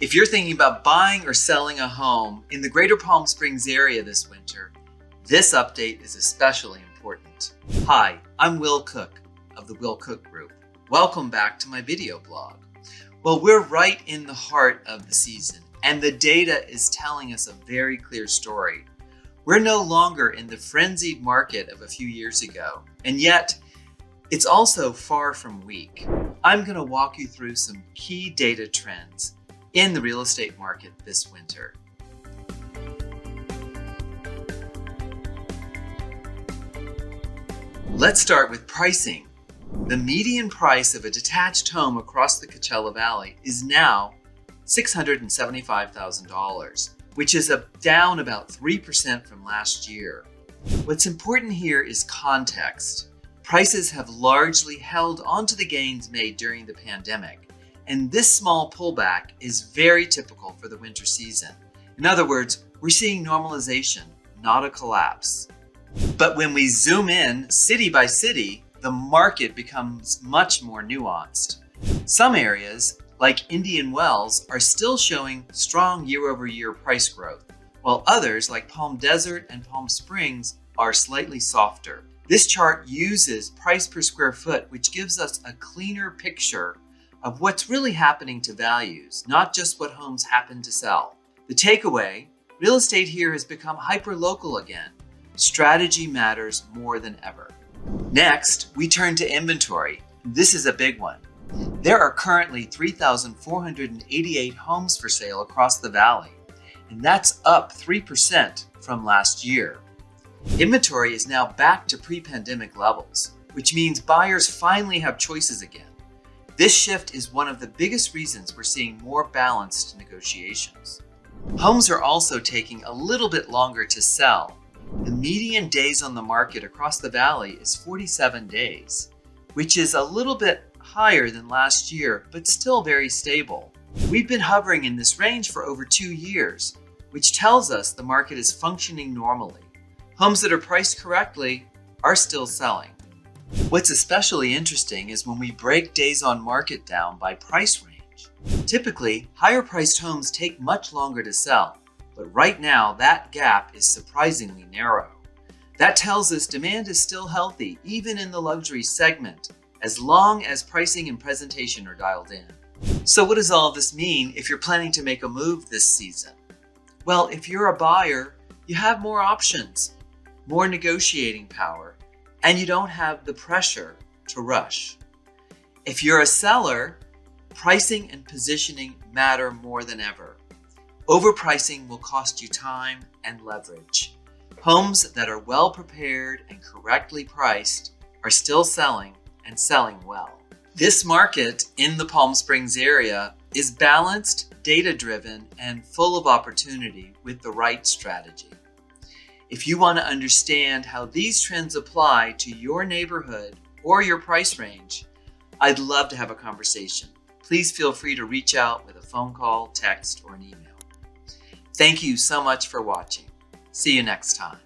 If you're thinking about buying or selling a home in the Greater Palm Springs area this winter, this update is especially important. Hi, I'm Will Cook of the Will Cook Group. Welcome back to my video blog. Well, we're right in the heart of the season, and the data is telling us a very clear story. We're no longer in the frenzied market of a few years ago, and yet it's also far from weak. I'm going to walk you through some key data trends in the real estate market this winter. Let's start with pricing. The median price of a detached home across the Coachella Valley is now $675,000, which is down about 3% from last year. What's important here is context. Prices have largely held onto the gains made during the pandemic, and this small pullback is very typical for the winter season. In other words, we're seeing normalization, not a collapse. But when we zoom in city by city, the market becomes much more nuanced. Some areas, like Indian Wells, are still showing strong year-over-year price growth, while others, like Palm Desert and Palm Springs, are slightly softer. This chart uses price per square foot, which gives us a cleaner picture of what's really happening to values, not just what homes happen to sell. The takeaway, real estate here has become hyper-local again. Strategy matters more than ever. Next, we turn to inventory. This is a big one. There are currently 3,488 homes for sale across the valley, and that's up 3% from last year. Inventory is now back to pre-pandemic levels, which means buyers finally have choices again. This shift is one of the biggest reasons we're seeing more balanced negotiations. Homes are also taking a little bit longer to sell. The median days on the market across the valley is 47 days, which is a little bit higher than last year, but still very stable. We've been hovering in this range for over 2 years, which tells us the market is functioning normally. Homes that are priced correctly are still selling. What's especially interesting is when we break days on market down by price range. Typically, higher priced homes take much longer to sell, but right now that gap is surprisingly narrow. That tells us demand is still healthy, even in the luxury segment, as long as pricing and presentation are dialed in. So what does all of this mean if you're planning to make a move this season? Well, if you're a buyer, you have more options, more negotiating power, and you don't have the pressure to rush. If you're a seller, pricing and positioning matter more than ever. Overpricing will cost you time and leverage. Homes that are well prepared and correctly priced are still selling and selling well. This market in the Palm Springs area is balanced, data-driven, and full of opportunity with the right strategy. If you want to understand how these trends apply to your neighborhood or your price range, I'd love to have a conversation. Please feel free to reach out with a phone call, text, or an email. Thank you so much for watching. See you next time.